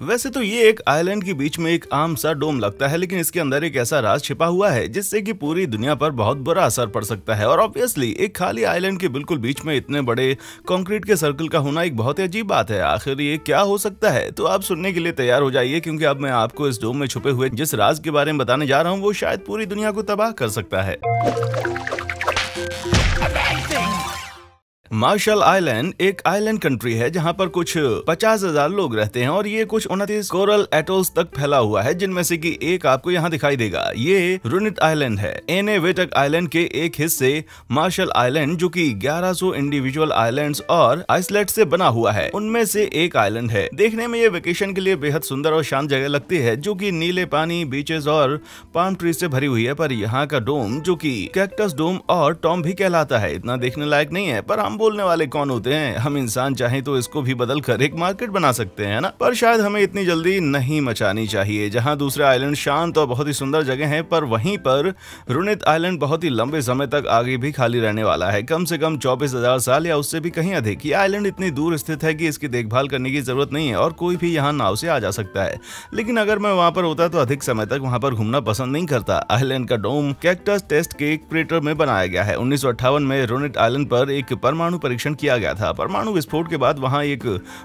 वैसे तो ये एक आइलैंड के बीच में एक आम सा डोम लगता है, लेकिन इसके अंदर एक ऐसा राज छिपा हुआ है जिससे कि पूरी दुनिया पर बहुत बुरा असर पड़ सकता है। और ऑब्वियसली एक खाली आइलैंड के बिल्कुल बीच में इतने बड़े कंक्रीट के सर्कल का होना एक बहुत ही अजीब बात है। आखिर ये क्या हो सकता है? तो आप सुनने के लिए तैयार हो जाइए, क्योंकि अब मैं आपको इस डोम में छुपे हुए जिस राज के बारे में बताने जा रहा हूँ वो शायद पूरी दुनिया को तबाह कर सकता है। मार्शल आइलैंड एक आइलैंड कंट्री है जहां पर कुछ 50,000 लोग रहते हैं और ये कुछ 29 कोरल एटोल्स तक फैला हुआ है, जिनमें से कि एक आपको यहां दिखाई देगा। ये रुनित आइलैंड है। एनेवेटक आइलैंड के एक हिस्से मार्शल आइलैंड, जो कि 1100 इंडिविजुअल आइलैंड्स और आइसलैंड से बना हुआ है, उनमें से एक आइलैंड है। देखने में ये वेकेशन के लिए बेहद सुंदर और शांत जगह लगती है, जो कि नीले पानी, बीचेस और पाम ट्री से भरी हुई है। पर यहाँ का डोम, जो कि कैक्टस डोम और टॉम भी कहलाता है, इतना देखने लायक नहीं है। पर हम बोलने वाले कौन होते हैं? हम इंसान चाहे तो इसको भी बदल कर एक मार्केट बना सकते हैं ना। पर शायद हमें इतनी जल्दी नहीं मचानी चाहिए। जहां दूसरे आइलैंड शांत और बहुत ही सुंदर जगह हैं, पर वहीं पर रुनित आइलैंड बहुत ही लंबे समय तक आगे भी खाली रहने वाला है, कम से कम 24,000 साल या उससे भी कहीं अधिक। ये आइलैंड इतनी दूर स्थित है कि इसकी देखभाल करने की जरूरत नहीं है और कोई भी यहाँ नाव से आ जा सकता है। लेकिन अगर मैं वहां पर होता तो अधिक समय तक वहां पर घूमना पसंद नहीं करता। आइलैंड का डोम कैक्टस टेस्ट के क्रेटर में बनाया गया है। 1958 में रुनित आइलैंड पर एक परमाणु परीक्षण किया गया था। परमाणु विस्फोट के बाद वहां एक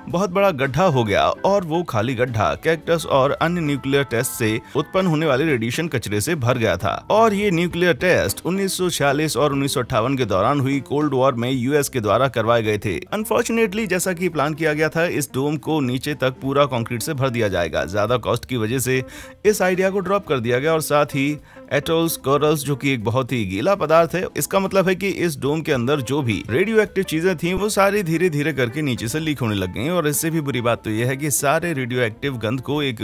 बहुत बड़ा गड्ढा हो गया और वो खाली गड्ढा कैक्टस और अन्य न्यूक्लियर टेस्ट से उत्पन्न होने वाले रेडिएशन कचरे से भर गया था। और ये न्यूक्लियर टेस्ट 1946 और 1958 के दौरान हुई कोल्ड वॉर में यूएस के द्वारा करवाए गए थे। अनफॉर्चुनेटली जैसा कि प्लान किया गया था, इस डोम को नीचे तक पूरा कंक्रीट से भर दिया जाएगा। ज्यादा कॉस्ट की वजह से इस आइडिया को ड्रॉप कर दिया गया और साथ ही एटोल्स, कोरल्स, जो कि एक बहुत ही गीला पदार्थ है, इसका मतलब है कि इस डोम के अंदर जो भी रेडियो एक्टिव चीजें थी वो सारी धीरे धीरे करके नीचे से लीक होने लग गई। और इससे भी बुरी बात तो यह है कि सारे रेडियो एक्टिव गंद को एक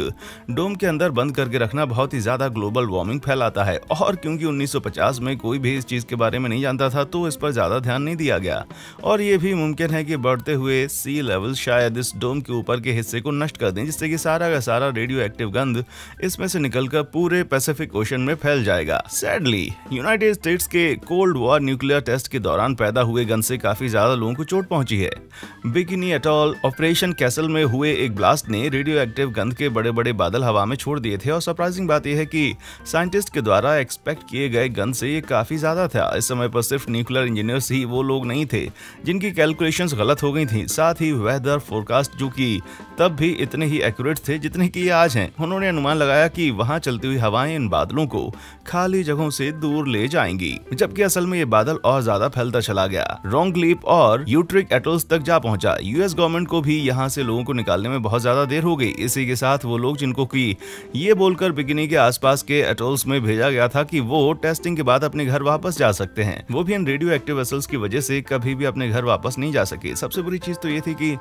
डोम के अंदर बंद करके रखना बहुत ही ज्यादा ग्लोबल वार्मिंग फैलाता है। और क्योंकि 1950 में कोई भी इस चीज के बारे में नहीं जानता था, तो इस पर ज्यादा ध्यान नहीं दिया गया। और ये भी मुमकिन है कि बढ़ते हुए सी लेवल शायद इस डोम के ऊपर के हिस्से को नष्ट कर दें, जिससे कि सारा का सारा रेडियो एक्टिव गंद इसमें से निकलकर पूरे पैसिफिक ओशन में फैल जाएगा। सैडली यूनाइटेड स्टेट्स के कोल्ड वॉर न्यूक्लियर टेस्ट के दौरान पैदा हुए गंद से काफी ज्यादा लोगों को चोट पहुंची है। बिकिनी एटॉल ऑपरेशन कैसल में हुए एक ब्लास्ट ने रेडियो एक्टिव गंद के बड़े बड़े बादल हवा में छोड़ दिए थे। और सरप्राइजिंग बात यह है कि साइंटिस्ट के द्वारा एक्सपेक्ट किए गए गंद से ये काफी ज्यादा था। इस समय पर सिर्फ न्यूक्लियर इंजीनियर्स ही वो लोग नहीं थे जिनकी कैलकुलेशंस गलत हो गई थी। साथ ही वेदर फोरकास्ट, जो कि तब भी इतने ही एक्यूरेट थे जितने कि ये आज हैं, उन्होंने अनुमान लगाया कि वहां चलती हुई हवाएं इन बादलों को खाली जगहों से दूर ले जाएंगी, जबकि असल में ये बादल और ज्यादा फैलता चला गया। रॉन्ग लीप और यूट्रिक एटोल्स तक जा पहुंचा। यूएस गवर्नमेंट को भी यहाँ से लोगों को निकालने में बहुत ज्यादा देर हो गई। इसी के साथ वो लोग जिनको कि ये बोलकर बिकिनी के आसपास के एटोल्स में भेजा गया था कि वो टेस्टिंग के बाद अपने घर वापस जा सकते हैं, वो भी इन रेडियो एक्टिव वेसल्स की वजह से कभी भी अपने घर वापस नहीं जा सके। सबसे बुरी चीज तो ये थी कि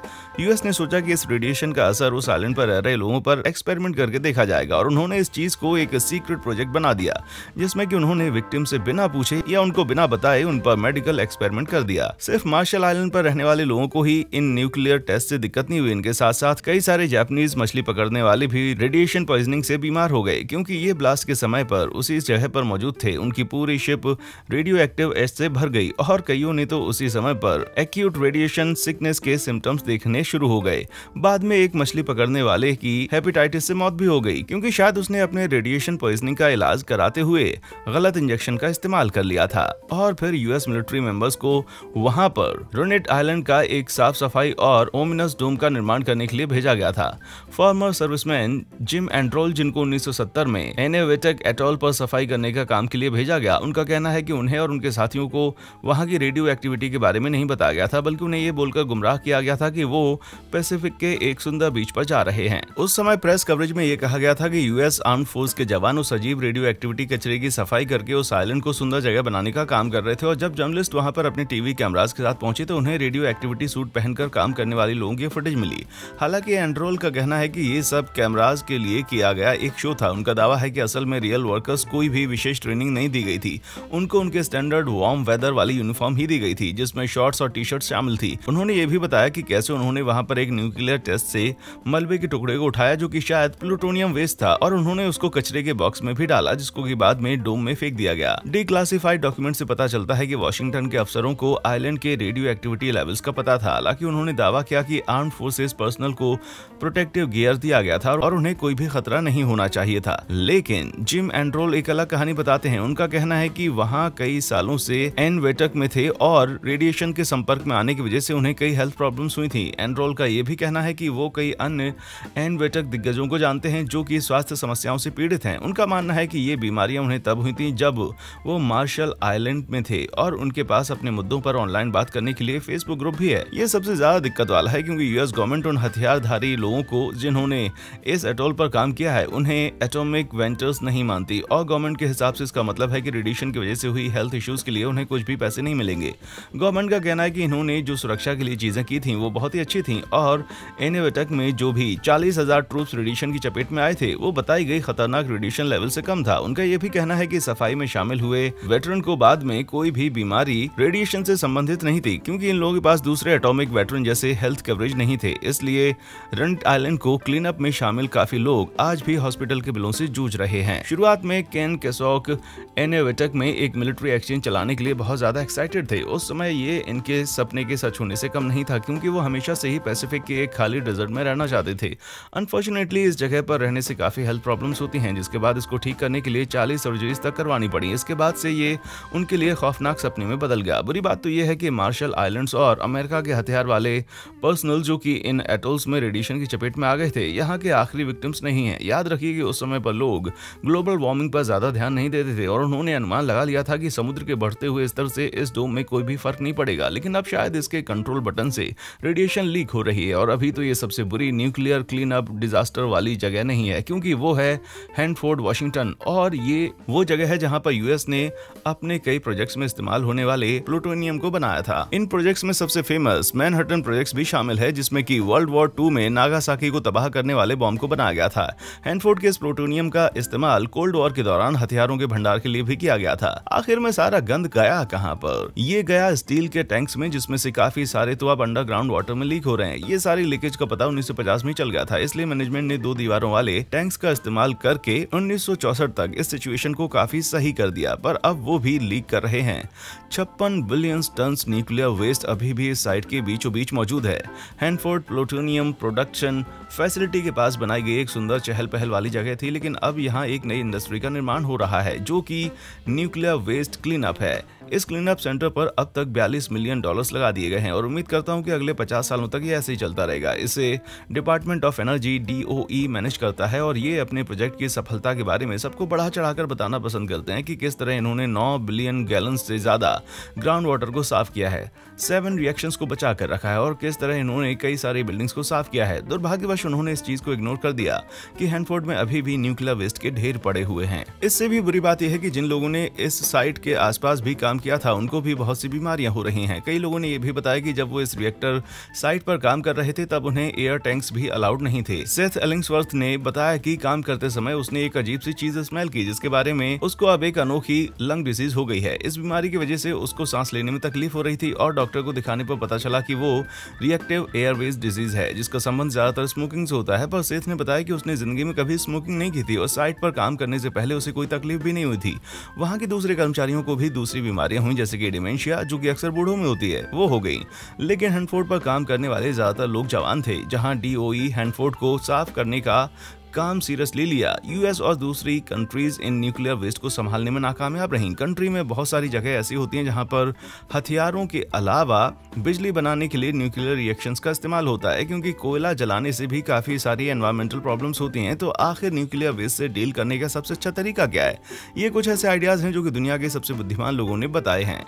यूएस ने सोचा कि इस रेडिएशन का असर उस आइलैंड पर रह रहे लोगों पर एक्सपेरिमेंट करके देखा जाएगा, और उन्होंने इस चीज को एक सीक्रेट प्रोजेक्ट बना दिया, जिसमें कि उन्होंने विक्टिम से बिना पूछे या उनको बिना बताए उन पर मेडिकल एक्सपेरिमेंट कर दिया। सिर्फ मार्शल आइलैंड पर रहने वाले लोगों को ही इन न्यूक्लियर टेस्ट से दिक्कत नहीं हुई। इनके साथ साथ कई सारे जापानीज मछली पकड़ने वाले भी रेडिएशन पॉइजनिंग से बीमार हो गए, क्योंकि ये ब्लास्ट के समय पर उसी जगह पर मौजूद थे। उनकी पूरी शिप रेडियो एक्टिव एश से भर गई और कईयों ने तो उसी समय पर एक्यूट रेडिएशन सिकनेस के सिम्टम्स देखने शुरू हो गए। बाद में एक मछली पकड़ने वाले की हेपेटाइटिस से मौत भी हो गई, क्योंकि शायद उसने अपने रेडिएशन पॉइजनिंग का इलाज कराते हुए गलत इंजेक्शन का इस्तेमाल कर लिया था। और फिर यूएस मिलिट्री मेंबर्स को वहां पर रुनिट आइलैंड का एक साफ सफाई और ओमिनस डोम का निर्माण करने के लिए भेजा गया था। फॉर्मर सर्विसमैन जिम एंड्रोल, जिनको 1970 में एनेवेटक एटॉल पर सफाई करने का काम के लिए भेजा गया, उनका कहना है कि उन्हें और उनके साथियों को वहां की रेडियो एक्टिविटी के बारे में नहीं बताया गया था, बल्कि उन्हें ये बोलकर गुमराह किया गया था कि वो पैसिफिक के एक सुंदर बीच पर जा रहे हैं। उस समय प्रेस कवरेज में यह कहा गया था कि यूएस आर्म्ड फोर्स के जवान उस अजीब रेडियो एक्टिविटी कचरे की सफाई करके उस आइलैंड को सुंदर जगह बनाने का काम कर रहे थे। और जब जर्नलिस्ट वहां पर अपने टीवी कैमरास के साथ पहुंचे तो उन्हें रेडियो एक्टिविटी सूट पहनकर काम करने वाले लोगों की फुटेज मिली। हालांकि एंड्रोल का कहना है कि ये सब कैमरास के लिए किया गया एक शो था। उनका दावा है कि असल में रियल वर्कर्स कोई भी विशेष ट्रेनिंग नहीं दी गई थी, उनको उनके स्टैंडर्ड वार्म वेदर वाली यूनिफॉर्म ही दी गई थी, जिसमें शॉर्ट्स और टी शर्ट शामिल थी। उन्होंने ये भी बताया कि कैसे उन्होंने वहां पर एक न्यूक्लियर टेस्ट से मलबे के टुकड़े को उठाया, जो कि शायद प्लूटोनियम वेस्ट था, और उन्होंने उसको कचरे के बॉक्स में भी डाला, जिसको कि बाद में डोम में फेंक दिया गया। डिक्लासिफाइड डॉक्यूमेंट से पता चलता है कि वाशिंगटन के अफसरों को आइलैंड उनके रेडियो एक्टिविटी लेवल्स का पता था। हालांकि उन्होंने दावा किया कि आर्म्ड फोर्सेस पर्सनल को प्रोटेक्टिव गियर दिया गया था और उन्हें कोई भी खतरा नहीं होना चाहिए था। लेकिन जिम एंड्रोल एक अलग कहानी बताते हैं। उनका कहना है कि वहां कई सालों से एनवेटक में थे और रेडिएशन के संपर्क में आने की वजह से उन्हें कई हेल्थ प्रॉब्लम्स हुई थी। एंड्रोल का यह भी कहना है कि वो कई अन्य एनवेटक दिग्गजों को जानते हैं जो कि स्वास्थ्य समस्याओं से पीड़ित हैं। उनका मानना है कि ये बीमारियां उन्हें तब हुई थी जब वो मार्शल आइलैंड में थे और उनके पास अपने मुद्दों पर ऑनलाइन बात करने के लिए फेसबुक ग्रुप भी है। ये सबसे ज्यादा दिक्कत वाला है क्योंकि यूएस गवर्नमेंट उन हथियारधारी लोगों को जिन्होंने इस एटोल पर काम किया है उन्हें एटॉमिक वेंचर्स नहीं मानती और गवर्नमेंट के हिसाब से इसका मतलब है कि रेडिएशन की वजह से हुई हेल्थ इश्यूज के लिए उन्हें कुछ भी पैसे नहीं मिलेंगे। गवर्नमेंट का कहना है कि इन्होंने जो सुरक्षा के लिए चीजें की थी वो बहुत ही अच्छी थी और एनवेटक में जो भी 40,000 ट्रूप्स रेडिएशन की चपेट में आए थे वो बताई गई खतरनाक रेडिएशन लेवल से कम था। उनका यह भी कहना है कि सफाई में शामिल हुए वेटरन को बाद में कोई भी बीमारी रेडिएशन से संबंधित नहीं थी क्योंकि इन लोगों के पास दूसरे एटॉमिक वेटरन जैसे हेल्थ कवरेज नहीं थे। इसलिए रनिट आइलैंड को क्लीन अप में शामिल काफी लोग आज भी हॉस्पिटल के बिलों से जूझ रहे हैं। शुरुआत में केन केसॉक एनवेटक में एक मिलिट्री एक्सचेंज चलाने के लिए बहुत ज्यादा एक्साइटेड थे। उस समय ये इनके सपने के सच होने से कम नहीं था क्योंकि वो हमेशा से ही पैसिफिक के एक खाली डेजर्ट में रहना चाहते थे। अनफॉर्चुनेटली इस जगह पर रहने से काफी हेल्थ प्रॉब्लम्स होती हैं जिसके बाद इसको ठीक करने के लिए 40 सर्जरीज तक करवानी पड़ी। इसके बाद से ये उनके लिए खौफनाक सपने में बदल गया। बुरी बात तो यह है कि मार्शल आइलैंड्स और अमेरिका के हथियार वाले पर्सनल जो कि इन एटोल्स में रेडिएशन की चपेट में आ गए थे यहाँ के आखिरी विक्टिम्स नहीं है। याद रखिए कि उस समय पर लोग ग्लोबल वार्मिंग पर ज्यादा ध्यान नहीं देते थे और उन्होंने अनुमान लगा लिया था कि समुद्र के बढ़ते हुए स्तर से इस डोम में कोई भी फर्क नहीं पड़ेगा। लेकिन अब शायद इसके कंट्रोल बटन से रेडिएशन लीक हो रही है और अभी तो ये सबसे बुरी न्यूक्लियर क्लीन अप डिजास्टर वाली जगह नहीं है क्योंकि वो है हैंडफोर्ड वाशिंगटन और ये वो जगह है जहां पर यूएस ने अपने कई प्रोजेक्ट्स में इस्तेमाल होने वाले प्लूटोनियम को बनाया था। इन प्रोजेक्ट्स में सबसे फेमस मैनहट्टन प्रोजेक्ट्स भी शामिल है जिसमें कि वर्ल्ड वॉर 2 में नागासाकी को तबाह करने वाले बॉम्ब को बनाया गया था। हैंडफोर्ड के इस प्लूटोनियम का इस्तेमाल कोल्ड वॉर के दौरान हथियारों के भंडार के लिए भी किया गया था। आखिर में सारा गंद गया कहां पर? ये गया स्टील के टैंक्स में जिसमें से काफी सारे तो अब अंडरग्राउंड वाटर में लीक हो रहे हैं। ये सारी लीकेज का पता 1950 में चल गया था इसलिए मैनेजमेंट ने 2 दीवारों वाले टैंक्स का इस्तेमाल करके 1964 तक इस सिचुएशन को काफी सही कर दिया पर अब वो भी लीक कर रहे हैं। 56 बिलियन टन न्यूक्लियर वेस्ट अभी भी इस साइट के बीचों बीच मौजूद है। हैंडफोर्ड प्लूटोनियम प्रोडक्शन फैसिलिटी के पास बनाई गई एक सुंदर चहल पहल वाली जगह थी लेकिन अब यहाँ एक नई इंडस्ट्री का निर्माण हो रहा है जो कि न्यूक्लियर वेस्ट क्लीन अप है। इस क्लीन अप सेंटर पर अब तक $42 मिलियन लगा दिए गए हैं और उम्मीद करता हूं कि अगले 50 सालों तक ये ऐसे ही चलता रहेगा। इसे department of energy DOE manage करता है और ये अपने प्रोजेक्ट की सफलता के बारे में सबको बढ़ा चढ़ाकर बताना पसंद करते हैं कि किस तरह इन्होंने 9 बिलियन गैलन से ज्यादा ग्राउंड वाटर को साफ किया है, 7 रिएक्शंस को बचा कर रखा है और किस तरह इन्होंने कई सारी बिल्डिंग्स को साफ किया है। दुर्भाग्यवश उन्होंने इस चीज को इग्नोर कर दिया कि हैंडफोर्ड में अभी भी न्यूक्लियर वेस्ट के ढेर पड़े हुए हैं। इससे भी बुरी बात यह है कि जिन लोगों ने इस साइट के आसपास भी काम किया था उनको भी बहुत सी बीमारियां हो रही हैं। कई लोगों ने यह भी बताया कि जब वो इस रिएक्टर साइट पर काम कर रहे थे तब उन्हें एयर टैंक्स भी अलाउड नहीं थे। सेथ एलिंग्सवर्थ ने बताया कि काम करते समय उसने एक अजीब सी चीज स्मेल की जिसके बारे में उसको अब एक अनोखी लंग डिसीज हो गई है। इस बीमारी की वजह से उसको सांस लेने में तकलीफ हो रही थी और डॉक्टर को दिखाने पर पता चला कि वो रिएक्टिव एयरवेज डिजीज है जिसका संबंध ज्यादातर स्मोकिंग से होता है। पर सेथ ने बताया कि उसने जिंदगी में कभी स्मोकिंग नहीं की थी और साइट पर काम करने से पहले उसे कोई तकलीफ भी नहीं हुई थी। वहां के दूसरे कर्मचारियों को भी दूसरी बीमारियां हुई जैसे कि डिमेंशिया जो कि अक्सर बूढ़ों में होती है वो हो गई। लेकिन हैंडफोर्ड पर काम करने वाले ज्यादातर लोग जवान थे। जहां DOE हैंडफोर्ड को साफ करने का काम सीरियसली लिया, यूएस और दूसरी कंट्रीज इन न्यूक्लियर वेस्ट को संभालने में नाकामयाब रहीं। कंट्री में बहुत सारी जगह ऐसी होती हैं जहां पर हथियारों के अलावा बिजली बनाने के लिए न्यूक्लियर रिएक्शंस का इस्तेमाल होता है क्योंकि कोयला जलाने से भी काफी सारी एनवायरमेंटल प्रॉब्लम्स होती हैं। तो आखिर न्यूक्लियर वेस्ट से डील करने का सबसे अच्छा तरीका क्या है? ये कुछ ऐसे आइडियाज हैं जो कि दुनिया के सबसे बुद्धिमान लोगों ने बताए हैं।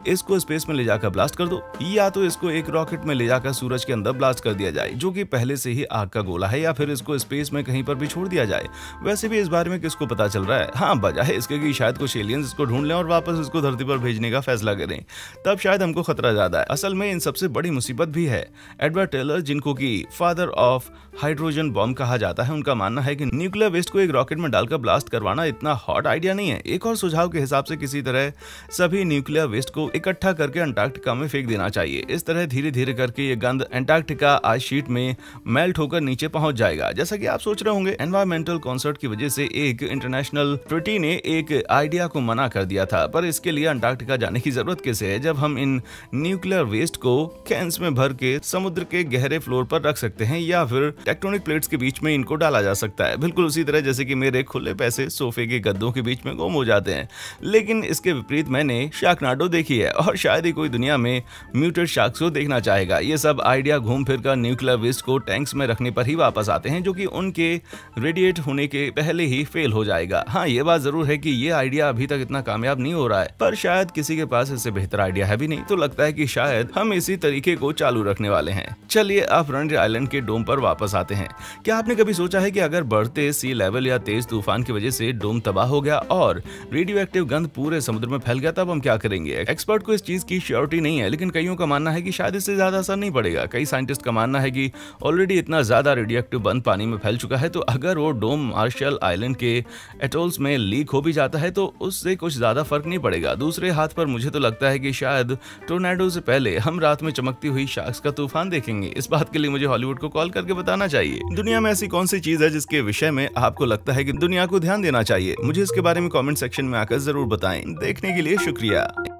इसको स्पेस में ले जाकर ब्लास्ट कर दो या तो इसको एक रॉकेट में ले जाकर सूरज के अंदर ब्लास्ट कर दिया जाए जो कि पहले से ही आग का गोला है, या फिर इसको स्पेस में कहीं पर भी छोड़ दिया जाए। वैसे भी इस बारे में किसको पता चल रहा है? हाँ, बजाय इसके कि शायद कुछ एलियंस इसको ढूंढ लें और वापस इसको धरती पर भेजने का फैसला करें, तब शायद हमको खतरा ज्यादा है। असल में इन सबसे बड़ी मुसीबत भी है। एडवर्ड टेलर जिनको कि फादर ऑफ हाइड्रोजन बॉम्ब कहा जाता है, उनका मानना है कि न्यूक्लियर वेस्ट को एक रॉकेट में डालकर ब्लास्ट करवाना इतना हॉट आइडिया नहीं है। एक और सुझाव के हिसाब से किसी तरह सभी न्यूक्लियर वेस्ट को इकट्ठा करके अंटार्कटिका में फेंक देना चाहिए। इस तरह धीरे धीरे करके ये गंद अंटार्कटिका आइस शीट में मेल्ट होकर नीचे पहुंच जाएगा। जैसा कि आप सोच रहे होंगे। एनवायरमेंटल कॉन्सर्ट की वजह से एक इंटरनेशनल ट्रीटी ने एक आइडिया को मना कर दिया था, पर इसके लिए अंटार्कटिका जाने की जरूरत कैसे है जब हम इन न्यूक्लियर वेस्ट को कैंस में भर के समुद्र के गहरे फ्लोर पर रख सकते हैं या फिर टेक्टोनिक प्लेट्स के बीच में इनको डाला जा सकता है, बिल्कुल उसी तरह जैसे कि मेरे खुले पैसे सोफे के गद्दों के बीच में गुम हो जाते हैं। लेकिन इसके विपरीत मैंने शार्कनाडो देखी है और शायद ही कोई दुनिया में म्यूटेड शार्क्स को देखना चाहेगा। ये सब आइडिया घूम फिर कर न्यूक्लियर वेस्ट को टैंक्स में रखने पर ही वापस आते हैं, जो कि उनके रेडिएट होने के पहले ही फेल हो जाएगा। हाँ, ये बात जरूर है कि ये आइडिया अभी तक इतना कामयाब नहीं हो रहा है, पर शायद किसी के पास इससे बेहतर आइडिया है भी नहीं, तो लगता है कि शायद हम इसी तरीके को चालू रखने वाले हैं। चलिए अब रनिट आइलैंड के डोम पर वापस आते हैं। क्या आपने कभी सोचा है कि अगर बढ़ते सी लेवल या तेज तूफान की वजह से डोम तबाह हो गया और रेडियो एक्टिव गंध पूरे समुद्र में फैल गया, तब हम क्या करेंगे? एक्सपर्ट को इस चीज की श्योरिटी नहीं है, लेकिन कईयों का मानना है कि शायद इससे ज्यादा असर नहीं पड़ेगा। कई साइंटिस्ट का मानना है कि ऑलरेडी इतना ज्यादा रेडियो एक्टिव गंध पानी में फैल चुका है, तो अगर वो डोम मार्शल आइलैंड के एटोल्स में लीक हो भी जाता है तो उससे कुछ ज्यादा फर्क नहीं पड़ेगा। दूसरे हाथ पर मुझे तो लगता है कि शायद टोर्नेडो से पहले हम रात में चमकती हुई शार्क्स का तूफान देखेंगे। इस बात के लिए मुझे हॉलीवुड को कॉल करके बताना चाहिए। दुनिया में ऐसी कौन सी चीज है जिसके विषय में आपको लगता है कि दुनिया को ध्यान देना चाहिए? मुझे इसके बारे में कमेंट सेक्शन में आकर जरूर बताएं। देखने के लिए शुक्रिया।